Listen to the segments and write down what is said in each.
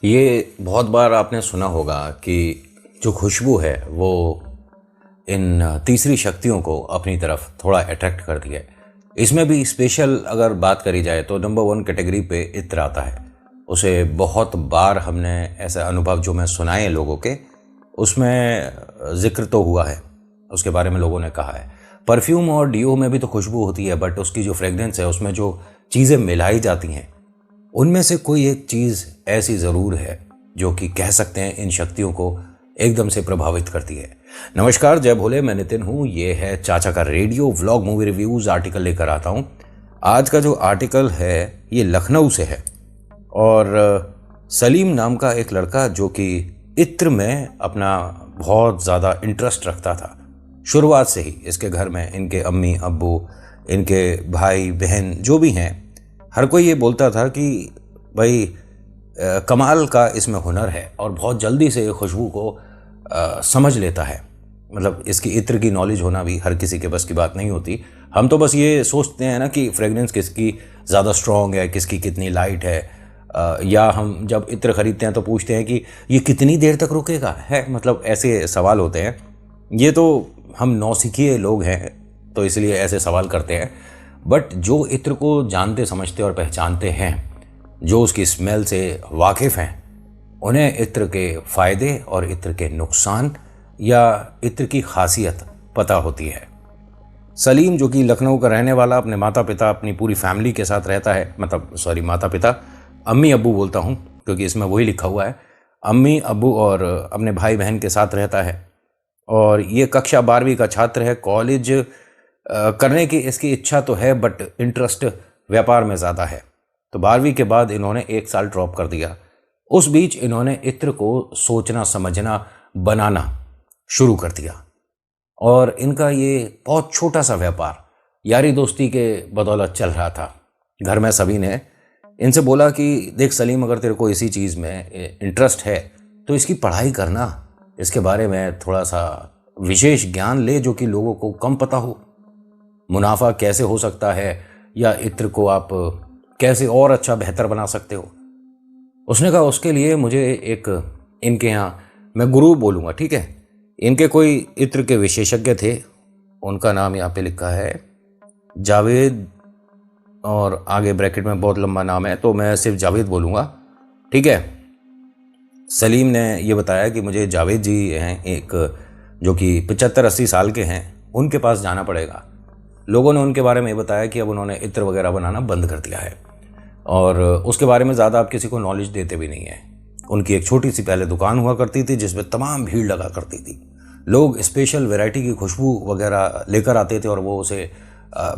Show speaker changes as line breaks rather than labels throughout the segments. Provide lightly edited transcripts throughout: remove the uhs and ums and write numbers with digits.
ये बहुत बार आपने सुना होगा कि जो खुशबू है वो इन तीसरी शक्तियों को अपनी तरफ थोड़ा अट्रैक्ट करती है। इसमें भी स्पेशल अगर बात करी जाए तो नंबर 1 कैटेगरी पे इत्र आता है। उसे बहुत बार हमने ऐसे अनुभव जो मैं सुनाए लोगों के, उसमें जिक्र तो हुआ है, उसके बारे में लोगों ने कहा है। परफ्यूम और डियो में भी तो खुशबू होती है, बट उसकी जो फ्रेगरेंस है उसमें जो चीज़ें मिलाई जाती हैं उनमें से कोई एक चीज़ ऐसी ज़रूर है जो कि कह सकते हैं इन शक्तियों को एकदम से प्रभावित करती है। नमस्कार, जय भोले, मैं नितिन हूँ। ये है चाचा का radio vlog movie reviews article लेकर आता हूँ। आज का जो आर्टिकल है ये लखनऊ से है और सलीम नाम का एक लड़का जो कि इत्र में अपना बहुत ज़्यादा इंटरेस्ट रखता था। शुरुआत से ही इसके घर में इनके अम्मी अब्बू, इनके भाई बहन जो भी हैं, हर कोई ये बोलता था कि भाई कमाल का इसमें हुनर है और बहुत जल्दी से खुशबू को समझ लेता है। मतलब इसकी इत्र की नॉलेज होना भी हर किसी के बस की बात नहीं होती। हम तो बस ये सोचते हैं ना कि फ्रेगरेंस किसकी ज़्यादा स्ट्रॉन्ग है, किसकी कितनी लाइट है, या हम जब इत्र ख़रीदते हैं तो पूछते हैं कि ये कितनी देर तक रुकेगा है। मतलब ऐसे सवाल होते हैं। ये तो हम नौसिखिए लोग हैं तो इसलिए ऐसे सवाल करते हैं। बट जो इत्र को जानते समझते और पहचानते हैं, जो उसकी स्मेल से वाकिफ़ हैं, उन्हें इत्र के फ़ायदे और इत्र के नुकसान या इत्र की खासियत पता होती है। सलीम जो कि लखनऊ का रहने वाला अपने माता पिता, अपनी पूरी फैमिली के साथ रहता है। माता पिता, अम्मी अब्बू बोलता हूँ क्योंकि इसमें वही लिखा हुआ है। अम्मी अब्बू और अपने भाई बहन के साथ रहता है और ये कक्षा 12वीं का छात्र है। कॉलेज करने की इसकी इच्छा तो है बट इंटरेस्ट व्यापार में ज़्यादा है। तो 12वीं के बाद इन्होंने 1 साल ड्रॉप कर दिया। उस बीच इन्होंने इत्र को सोचना, समझना, बनाना शुरू कर दिया और इनका ये बहुत छोटा सा व्यापार यारी दोस्ती के बदौलत चल रहा था। घर में सभी ने इनसे बोला कि देख सलीम, अगर तेरे को इसी चीज़ में इंटरेस्ट है तो इसकी पढ़ाई करना, इसके बारे में थोड़ा सा विशेष ज्ञान ले जो कि लोगों को कम पता हो। मुनाफा कैसे हो सकता है या इत्र को आप कैसे और अच्छा बेहतर बना सकते हो। उसने कहा उसके लिए मुझे एक, इनके यहाँ मैं गुरु बोलूँगा, ठीक है, इनके कोई इत्र के विशेषज्ञ थे। उनका नाम यहाँ पे लिखा है जावेद और आगे ब्रैकेट में बहुत लंबा नाम है तो मैं सिर्फ जावेद बोलूँगा, ठीक है। सलीम ने ये बताया कि मुझे जावेद जी हैं एक, जो कि 75-80 साल के हैं, उनके पास जाना पड़ेगा। लोगों ने उनके बारे में ये बताया कि अब उन्होंने इत्र वगैरह बनाना बंद कर दिया है और उसके बारे में ज़्यादा आप किसी को नॉलेज देते भी नहीं है। उनकी एक छोटी सी पहले दुकान हुआ करती थी जिसमें तमाम भीड़ लगा करती थी। लोग स्पेशल वैरायटी की खुशबू वगैरह लेकर आते थे और वो उसे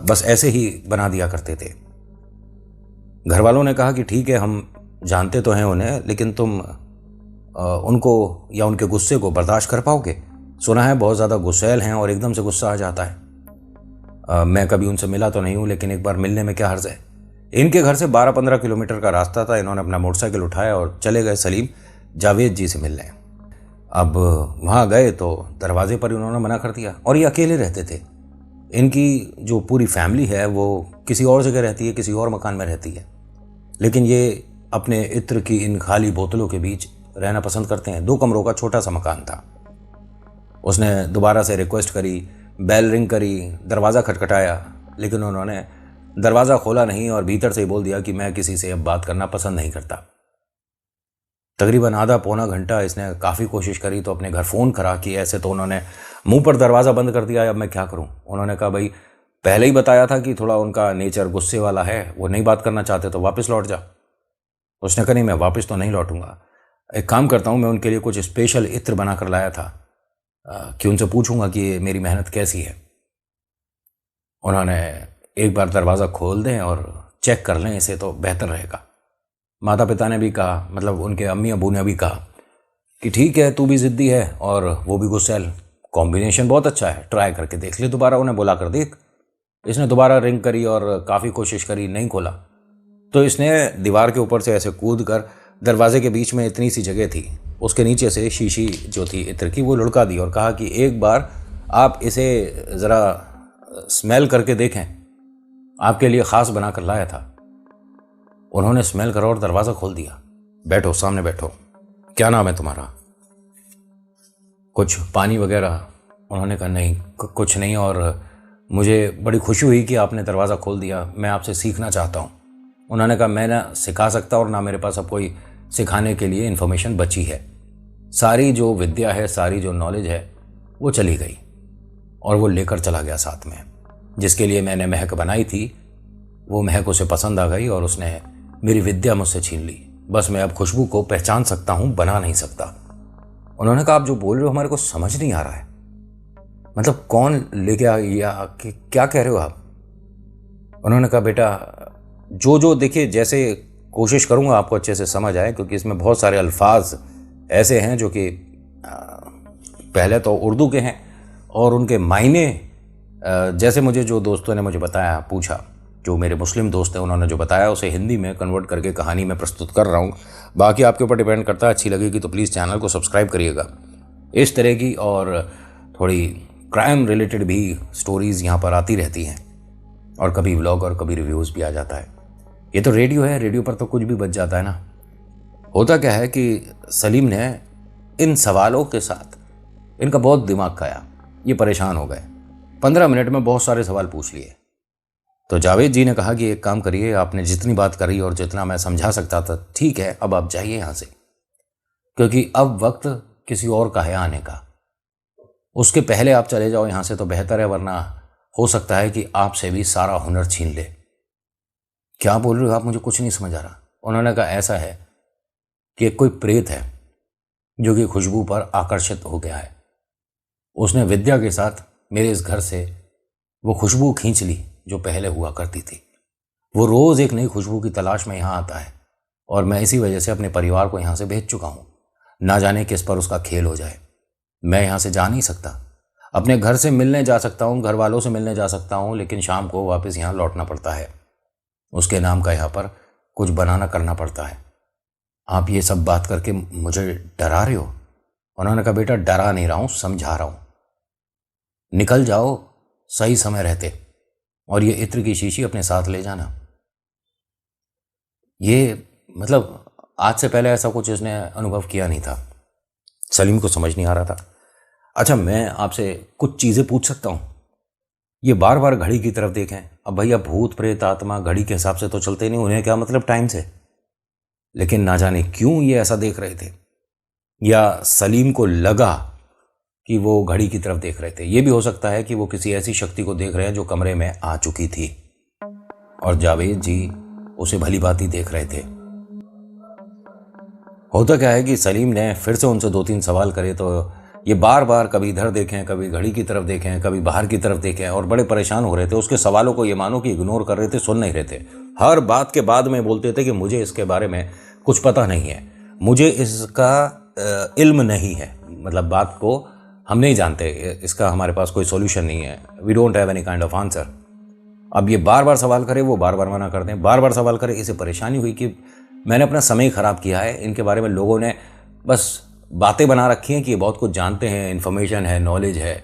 बस ऐसे ही बना दिया करते थे। घर वालों ने कहा कि ठीक है, हम जानते तो हैं उन्हें, लेकिन तुम उनको या उनके गुस्से को बर्दाश्त कर पाओगे? सुना है बहुत ज़्यादा गुस्सैल हैं और एकदम से गुस्सा आ जाता है। मैं कभी उनसे मिला तो नहीं हूँ, लेकिन एक बार मिलने में क्या हर्ज है। इनके घर से 12-15 किलोमीटर का रास्ता था। इन्होंने अपना मोटरसाइकिल उठाया और चले गए सलीम जावेद जी से मिलने। अब वहाँ गए तो दरवाजे पर उन्होंने मना कर दिया और ये अकेले रहते थे। इनकी जो पूरी फैमिली है वो किसी और जगह रहती है, किसी और मकान में रहती है, लेकिन ये अपने इत्र की इन खाली बोतलों के बीच रहना पसंद करते हैं। 2 कमरों का छोटा सा मकान था। उसने दोबारा से रिक्वेस्ट करी, बेल रिंग करी, दरवाज़ा खटखटाया, लेकिन उन्होंने दरवाज़ा खोला नहीं और भीतर से ही बोल दिया कि मैं किसी से अब बात करना पसंद नहीं करता। तकरीबन आधा पौना घंटा इसने काफ़ी कोशिश करी तो अपने घर फ़ोन करा कि ऐसे तो उन्होंने मुंह पर दरवाज़ा बंद कर दिया, अब मैं क्या करूं। उन्होंने कहा भाई पहले ही बताया था कि थोड़ा उनका नेचर गुस्से वाला है, वो नहीं बात करना चाहते तो वापस लौट जा। उसने कहा नहीं, मैं वापस तो नहीं लौटूंगा। एक काम करता हूँ, मैं उनके लिए कुछ स्पेशल इत्र बना कर लाया था कि उनसे पूछूंगा कि मेरी मेहनत कैसी है। उन्होंने एक बार दरवाज़ा खोल दें और चेक कर लें इसे तो बेहतर रहेगा। माता पिता ने भी कहा, मतलब उनके अम्मी अबू ने भी कहा कि ठीक है, तू भी ज़िद्दी है और वो भी गुस्सैल, कॉम्बिनेशन बहुत अच्छा है, ट्राई करके देख ले दोबारा। उन्हें बुला कर देख। इसने दोबारा रिंग करी और काफ़ी कोशिश करी, नहीं खोला। तो इसने दीवार के ऊपर से ऐसे कूद कर, दरवाजे के बीच में इतनी सी जगह थी, उसके नीचे से शीशी जो थी इत्र की वो लुढ़का दी और कहा कि एक बार आप इसे ज़रा स्मेल करके देखें, आपके लिए ख़ास बना कर लाया था। उन्होंने स्मेल करा और दरवाज़ा खोल दिया। बैठो, सामने बैठो। क्या नाम है तुम्हारा? कुछ पानी वगैरह? उन्होंने कहा नहीं, कुछ नहीं, और मुझे बड़ी खुशी हुई कि आपने दरवाज़ा खोल दिया, मैं आपसे सीखना चाहता हूँ। उन्होंने कहा मैं ना सिखा सकता और ना मेरे पास अब कोई सिखाने के लिए इन्फॉर्मेशन बची है। सारी जो विद्या है, सारी जो नॉलेज है वो चली गई, और वो लेकर चला गया साथ में। जिसके लिए मैंने महक बनाई थी, वो महक उसे पसंद आ गई और उसने मेरी विद्या मुझसे छीन ली। बस मैं अब खुशबू को पहचान सकता हूँ, बना नहीं सकता। उन्होंने कहा आप जो बोल रहे हो हमारे को समझ नहीं आ रहा है, मतलब कौन लेके आ या क्या कह रहे हो आप? उन्होंने कहा बेटा जो देखिए, जैसे कोशिश करूँगा आपको अच्छे से समझ आए, क्योंकि इसमें बहुत सारे अल्फाज ऐसे हैं जो कि पहले तो उर्दू के हैं और उनके मायने जैसे मुझे जो दोस्तों ने मुझे बताया, पूछा, जो मेरे मुस्लिम दोस्त हैं उन्होंने जो बताया उसे हिंदी में कन्वर्ट करके कहानी में प्रस्तुत कर रहा हूँ। बाकी आपके ऊपर डिपेंड करता है। अच्छी लगेगी तो प्लीज़ चैनल को सब्सक्राइब करिएगा। इस तरह की और थोड़ी क्राइम रिलेटेड भी स्टोरीज़ यहाँ पर आती रहती हैं, और कभी व्लॉग और कभी रिव्यूज़ भी आ जाता है। ये तो रेडियो है, रेडियो पर तो कुछ भी बच जाता है ना। होता क्या है कि सलीम ने इन सवालों के साथ इनका बहुत दिमाग खाया, ये परेशान हो गए। 15 मिनट में बहुत सारे सवाल पूछ लिए। तो जावेद जी ने कहा कि एक काम करिए, आपने जितनी बात करी और जितना मैं समझा सकता था ठीक है, अब आप जाइए यहाँ से, क्योंकि अब वक्त किसी और का है आने का। उसके पहले आप चले जाओ यहाँ से तो बेहतर है, वरना हो सकता है कि आपसे भी सारा हुनर छीन ले। क्या बोल रहे हो आप? मुझे कुछ नहीं समझ आ रहा। उन्होंने कहा ऐसा है कि कोई प्रेत है जो कि खुशबू पर आकर्षित हो गया है। उसने विद्या के साथ मेरे इस घर से वो खुशबू खींच ली जो पहले हुआ करती थी। वो रोज़ एक नई खुशबू की तलाश में यहाँ आता है, और मैं इसी वजह से अपने परिवार को यहाँ से भेज चुका हूँ। ना जाने किस पर उसका खेल हो जाए। मैं यहाँ से जा नहीं सकता। अपने घर से मिलने जा सकता हूँ, घर वालों से मिलने जा सकता हूँ, लेकिन शाम को वापस यहाँ लौटना पड़ता है। उसके नाम का यहाँ पर कुछ बनाना करना पड़ता है। आप ये सब बात करके मुझे डरा रहे हो? उन्होंने कहा बेटा डरा नहीं रहा हूँ, समझा रहा हूँ। निकल जाओ सही समय रहते, और ये इत्र की शीशी अपने साथ ले जाना। ये मतलब आज से पहले ऐसा कुछ इसने अनुभव किया नहीं था। सलीम को समझ नहीं आ रहा था। अच्छा मैं आपसे कुछ चीज़ें पूछ सकता हूँ? ये बार बार घड़ी की तरफ देखें। अब भैया भूत प्रेत आत्मा घड़ी के हिसाब से तो चलते नहीं, उन्हें क्या मतलब टाइम से? लेकिन ना जाने क्यों ये ऐसा देख रहे थे, या सलीम को लगा कि वो घड़ी की तरफ देख रहे थे। ये भी हो सकता है कि वो किसी ऐसी शक्ति को देख रहे हैं जो कमरे में आ चुकी थी, और जावेद जी उसे भली भांति देख रहे थे। होता क्या है कि सलीम ने फिर से उनसे 2-3 सवाल करे, तो ये बार बार कभी इधर देखें, कभी घड़ी की तरफ देखें, कभी बाहर की तरफ देखें, और बड़े परेशान हो रहे थे। उसके सवालों को ये मानो कि इग्नोर कर रहे थे, सुन नहीं रहे थे। हर बात के बाद में बोलते थे कि मुझे इसके बारे में कुछ पता नहीं है, मुझे इसका इल्म नहीं है, मतलब बात को हम नहीं जानते, इसका हमारे पास कोई सॉल्यूशन नहीं है, we don't have any kind of answer. अब ये बार बार सवाल करे, वो बार बार मना कर दें, बार बार सवाल करे। इसे परेशानी हुई कि मैंने अपना समय ख़राब किया है। इनके बारे में लोगों ने बस बातें बना रखी हैं कि ये बहुत कुछ जानते हैं, इन्फॉर्मेशन है, नॉलेज है।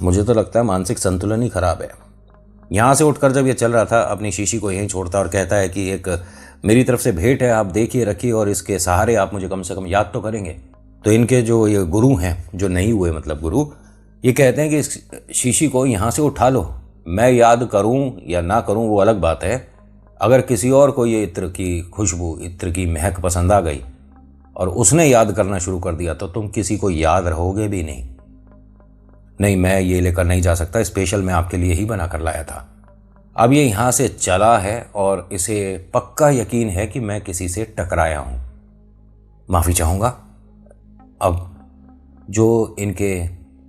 मुझे तो लगता है मानसिक संतुलन ही ख़राब है। यहाँ से उठकर जब ये चल रहा था, अपनी शीशी को यहीं छोड़ता और कहता है कि एक मेरी तरफ से भेंट है, आप देखिए रखिए, और इसके सहारे आप मुझे कम से कम याद तो करेंगे। तो इनके जो ये गुरु हैं, जो नहीं हुए मतलब गुरु, ये कहते हैं कि इस शीशी को यहाँ से उठा लो। मैं याद करूँ या ना करूँ वो अलग बात है। अगर किसी और को ये इत्र की खुशबू, इत्र की महक पसंद आ गई और उसने याद करना शुरू कर दिया, तो तुम किसी को याद रहोगे भी नहीं। नहीं, मैं ये लेकर नहीं जा सकता, स्पेशल मैं आपके लिए ही बना कर लाया था। अब ये यहाँ से चला है और इसे पक्का यकीन है कि मैं किसी से टकराया हूँ। माफ़ी चाहूँगा। अब जो इनके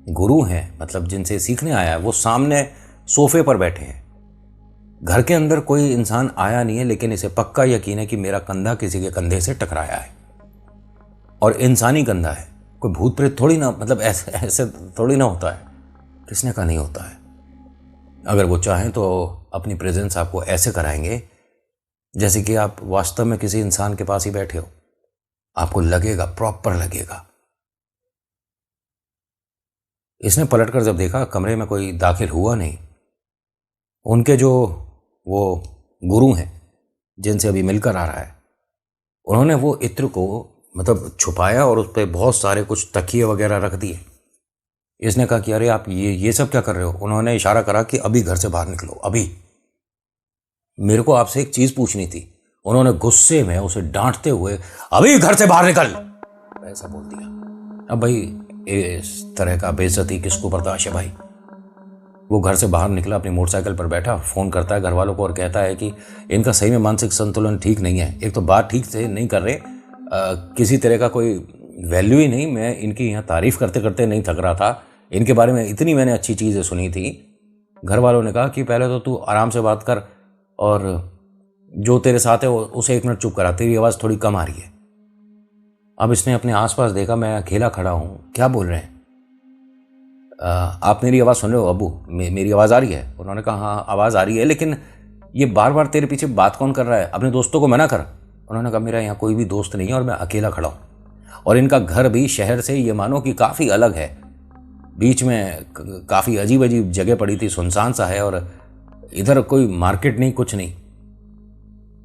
गुरु हैं, मतलब जिनसे सीखने आया है, वो सामने सोफे पर बैठे हैं। घर के अंदर कोई इंसान आया नहीं है, लेकिन इसे पक्का यकीन है कि मेरा कंधा किसी के कंधे से टकराया है, और इंसानी कंधा है। कोई भूत प्रेत थोड़ी ना, मतलब ऐसे थोड़ी ना होता है। किसने का नहीं होता है। अगर वो चाहें तो अपनी प्रेजेंस आपको ऐसे कराएंगे जैसे कि आप वास्तव में किसी इंसान के पास ही बैठे हो। आपको लगेगा, प्रॉपर लगेगा। इसने पलटकर जब देखा, कमरे में कोई दाखिल हुआ नहीं। उनके जो वो गुरु हैं जिनसे अभी मिलकर आ रहा है, उन्होंने वो इत्र को मतलब छुपाया और उस पर बहुत सारे कुछ तकिए वगैरह रख दिए। इसने कहा कि अरे आप ये सब क्या कर रहे हो। उन्होंने इशारा करा कि अभी घर से बाहर निकलो, अभी मेरे को आपसे एक चीज पूछनी थी। उन्होंने गुस्से में उसे डांटते हुए अभी घर से बाहर निकल ऐसा बोल दिया। अब भाई इस तरह का बेइज्जती किसको बर्दाश्त है भाई। वो घर से बाहर निकला, अपनी मोटरसाइकिल पर बैठा, फोन करता है घर वालों को और कहता है कि इनका सही में मानसिक संतुलन ठीक नहीं है। एक तो बात ठीक से नहीं कर रहे, किसी तरह का कोई वैल्यू ही नहीं। मैं इनकी यहाँ तारीफ करते करते नहीं थक रहा था, इनके बारे में इतनी मैंने अच्छी चीज़ें सुनी थी। घर वालों ने कहा कि पहले तो तू आराम से बात कर और जो तेरे साथ है उसे 1 मिनट चुप करा, तेरी आवाज़ थोड़ी कम आ रही है। अब इसने अपने आसपास देखा, मैं अकेला खड़ा हूँ, क्या बोल रहे हैं। आप मेरी आवाज़ सुन रहे हो अबू, मेरी आवाज़ आ रही है। उन्होंने कहा हाँ आवाज़ आ रही है, लेकिन ये बार बार तेरे पीछे बात कौन कर रहा है, अपने दोस्तों को मना कर। उन्होंने कहा मेरा यहाँ कोई भी दोस्त नहीं है और मैं अकेला खड़ा हूँ। और इनका घर भी शहर से ये मानो कि काफ़ी अलग है, बीच में काफ़ी अजीब अजीब जगह पड़ी थी, सुनसान सा है, और इधर कोई मार्केट नहीं, कुछ नहीं।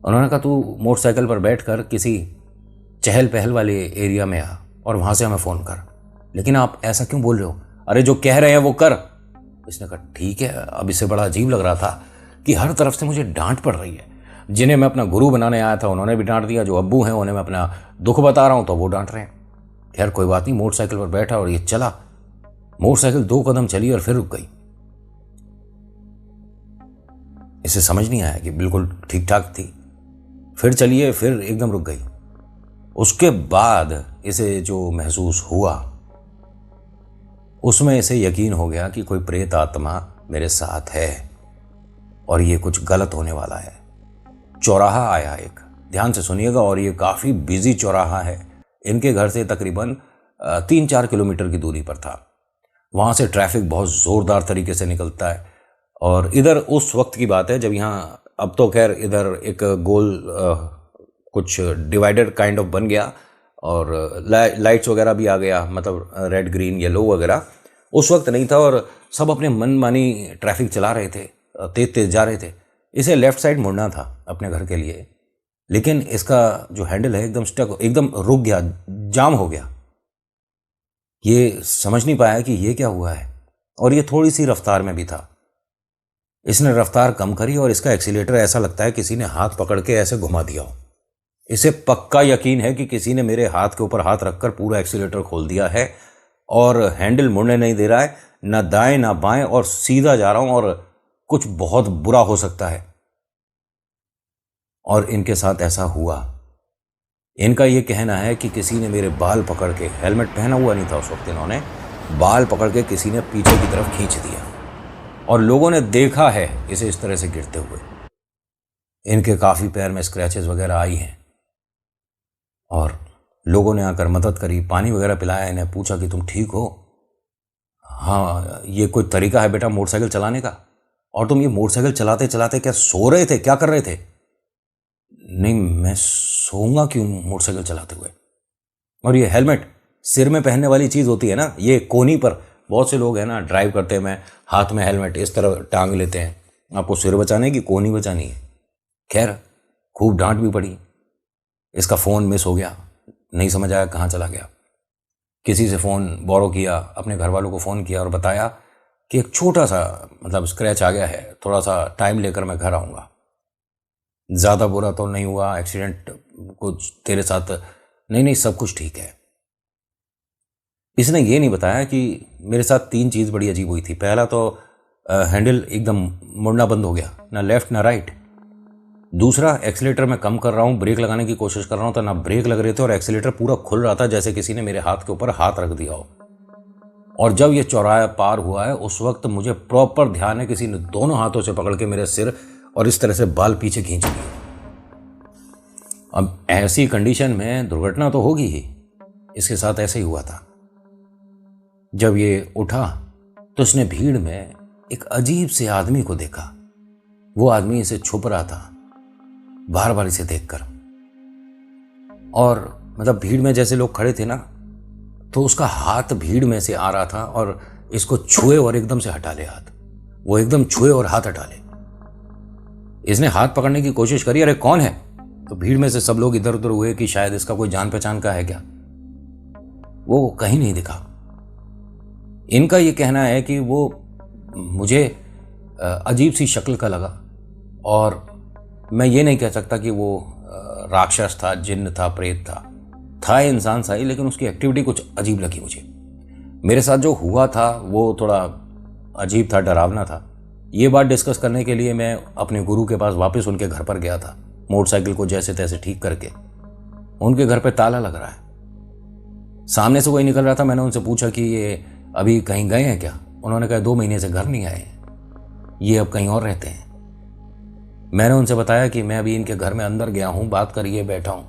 उन्होंने कहा तू मोटरसाइकिल पर बैठ कर किसी चहल पहल वाले एरिया में आ और वहाँ से हमें फ़ोन कर। लेकिन आप ऐसा क्यों बोल रहे हो, अरे जो कह रहे हैं वो कर। इसने कहा ठीक है। अब इसे बड़ा अजीब लग रहा था कि हर तरफ से मुझे डांट पड़ रही है। जिन्हें मैं अपना गुरु बनाने आया था उन्होंने भी डांट दिया, जो अब्बू हैं उन्हें मैं अपना दुख बता रहा हूं तो वो डांट रहे हैं। खैर कोई बात नहीं, मोटरसाइकिल पर बैठा और ये चला। मोटरसाइकिल 2 कदम चली और फिर रुक गई। इसे समझ नहीं आया कि बिल्कुल ठीक ठाक थी, फिर चलिए, फिर एकदम रुक गई। उसके बाद इसे जो महसूस हुआ उसमें इसे यकीन हो गया कि कोई प्रेत आत्मा मेरे साथ है और ये कुछ गलत होने वाला है। चौराहा आया एक, ध्यान से सुनिएगा, और ये काफ़ी बिजी चौराहा है। इनके घर से तकरीबन 3-4 किलोमीटर की दूरी पर था। वहाँ से ट्रैफिक बहुत ज़ोरदार तरीके से निकलता है। और इधर उस वक्त की बात है जब यहाँ, अब तो खैर इधर एक गोल कुछ डिवाइडर काइंड ऑफ बन गया और लाइट्स वगैरह भी आ गया, मतलब रेड ग्रीन येलो वगैरह। उस वक्त नहीं था और सब अपने मनमानी ट्रैफिक चला रहे थे, तेज तेज जा रहे थे। इसे लेफ्ट साइड मुड़ना था अपने घर के लिए, लेकिन इसका जो हैंडल है एकदम स्टक, एकदम रुक गया, जाम हो गया। ये समझ नहीं पाया कि ये क्या हुआ है, और ये थोड़ी सी रफ्तार में भी था। इसने रफ्तार कम करी और इसका एक्सीलेटर ऐसा लगता है किसी ने हाथ पकड़ के ऐसे घुमा दिया हो। इसे पक्का यकीन है कि किसी ने मेरे हाथ के ऊपर हाथ रखकर पूरा एक्सीलेटर खोल दिया है और हैंडल मुड़ने नहीं दे रहा है, ना दाएं ना बाएं, और सीधा जा रहा हूं और कुछ बहुत बुरा हो सकता है। और इनके साथ ऐसा हुआ। इनका यह कहना है कि किसी ने मेरे बाल पकड़ के, हेलमेट पहना हुआ नहीं था उस वक्त, इन्होंने बाल पकड़ के किसी ने पीछे की तरफ खींच दिया और लोगों ने देखा है इसे इस तरह से गिरते हुए। इनके काफ़ी पैर में स्क्रैचेस वगैरह आई हैं और लोगों ने आकर मदद करी, पानी वगैरह पिलाया, इन्हें पूछा कि तुम ठीक हो। हाँ, ये कोई तरीका है बेटा मोटरसाइकिल चलाने का, और तुम ये मोटरसाइकिल चलाते चलाते क्या सो रहे थे, क्या कर रहे थे। नहीं, मैं सोऊंगा क्यों मोटरसाइकिल चलाते हुए। और ये हेलमेट सिर में पहनने वाली चीज़ होती है ना, ये कोनी पर बहुत से लोग हैं ना, ड्राइव करते में हाथ में हेलमेट इस तरह टांग लेते हैं। आपको सिर बचाने की कोनी बचानी है। खैर खूब डांट भी पड़ी। इसका फ़ोन मिस हो गया, नहीं समझ आया कहाँ चला गया। किसी से फ़ोन बोरो किया, अपने घर वालों को फ़ोन किया और बताया कि एक छोटा सा मतलब स्क्रैच आ गया है, थोड़ा सा टाइम लेकर मैं घर आऊँगा। ज़्यादा बुरा तो नहीं हुआ, एक्सीडेंट कुछ तेरे साथ नहीं, सब कुछ ठीक है। इसने ये नहीं बताया कि मेरे साथ 3 चीज़ बड़ी अजीब हुई थी। पहला तो हैंडल एकदम मुड़ना बंद हो गया, ना लेफ़्ट ना राइट। दूसरा, एक्सीलेटर मैं कम कर रहा हूँ, ब्रेक लगाने की कोशिश कर रहा हूँ तो ना ब्रेक लग रहे थे और एक्सीलेटर पूरा खुल रहा था जैसे किसी ने मेरे हाथ के ऊपर हाथ रख दिया हो। और जब ये चौराहा पार हुआ है उस वक्त मुझे प्रॉपर ध्यान है किसी ने दोनों हाथों से पकड़ के मेरे सिर और इस तरह से बाल पीछे खींच लिए। अब ऐसी कंडीशन में दुर्घटना तो होगी ही, इसके साथ ऐसे ही हुआ था। जब ये उठा तो उसने भीड़ में एक अजीब से आदमी को देखा। वो आदमी इसे छुप रहा था बार बार इसे देखकर, और मतलब भीड़ में जैसे लोग खड़े थे ना, तो उसका हाथ भीड़ में से आ रहा था और इसको छुए और एकदम से हटा ले हाथ। वो एकदम छुए और हाथ हटा ले। इसने हाथ पकड़ने की कोशिश करी, अरे कौन है, तो भीड़ में से सब लोग इधर उधर हुए कि शायद इसका कोई जान पहचान का है क्या। वो कहीं नहीं दिखा। इनका ये कहना है कि वो मुझे अजीब सी शक्ल का लगा, और मैं ये नहीं कह सकता कि वो राक्षस था, जिन्न था, प्रेत था इंसान सा ही, लेकिन उसकी एक्टिविटी कुछ अजीब लगी मुझे। मेरे साथ जो हुआ था वो थोड़ा अजीब था, डरावना था। ये बात डिस्कस करने के लिए मैं अपने गुरु के पास वापस उनके घर पर गया था, मोटरसाइकिल को जैसे तैसे ठीक करके। उनके घर पे ताला लग रहा है। सामने से कोई निकल रहा था। मैंने उनसे पूछा कि ये अभी कहीं गए हैं क्या। उन्होंने कहा 2 महीने से घर नहीं आए हैं, ये अब कहीं और रहते हैं। मैंने उनसे बताया कि मैं अभी इनके घर में अंदर गया हूं, बात करिए, बैठा हूं।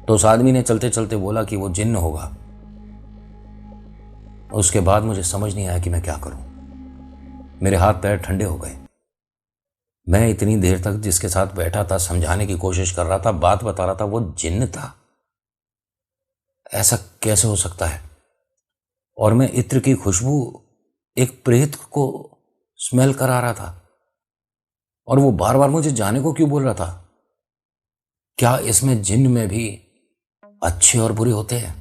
तो उस आदमी ने चलते चलते बोला कि वो जिन्न होगा। उसके बाद मुझे समझ नहीं आया कि मैं क्या करूं। मेरे हाथ पैर ठंडे हो गए। मैं इतनी देर तक जिसके साथ बैठा था, समझाने की कोशिश कर रहा था, बात बता रहा था, वो जिन्न था। ऐसा कैसे हो सकता है। और मैं इत्र की खुशबू एक प्रेत को स्मेल करा रहा था, और वो बार बार मुझे जाने को क्यों बोल रहा था। क्या इसमें जिन्न में भी अच्छे और बुरे होते हैं।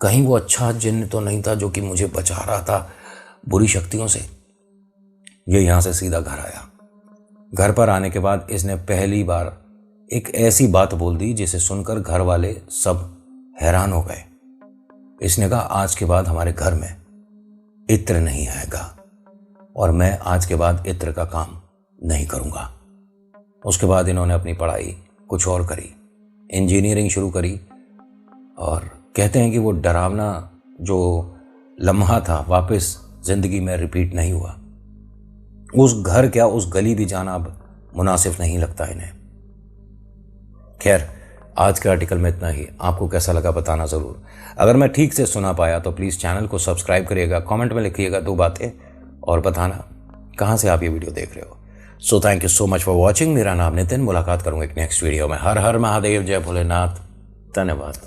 कहीं वो अच्छा जिन्न तो नहीं था जो कि मुझे बचा रहा था बुरी शक्तियों से। ये यहां से सीधा घर आया। घर पर आने के बाद इसने पहली बार एक ऐसी बात बोल दी जिसे सुनकर घर वाले सब हैरान हो गए। इसने कहा, आज के बाद हमारे घर में इत्र नहीं आएगा, और मैं आज के बाद इत्र का काम नहीं करूंगा। उसके बाद इन्होंने अपनी पढ़ाई कुछ और करी, इंजीनियरिंग शुरू करी, और कहते हैं कि वो डरावना जो लम्हा था वापस जिंदगी में रिपीट नहीं हुआ। उस घर क्या, उस गली भी जाना अब मुनासिब नहीं लगता इन्हें। खैर, आज के आर्टिकल में इतना ही। आपको कैसा लगा बताना ज़रूर। अगर मैं ठीक से सुना पाया तो प्लीज़ चैनल को सब्सक्राइब करिएगा, कमेंट में लिखिएगा 2 बातें, और बताना कहाँ से आप ये वीडियो देख रहे हो। So thank you so much for watching. मेरा नाम नितिन। मुलाकात करूँगा एक नेक्स्ट वीडियो में। हर हर महादेव, जय भोलेनाथ। धन्यवाद।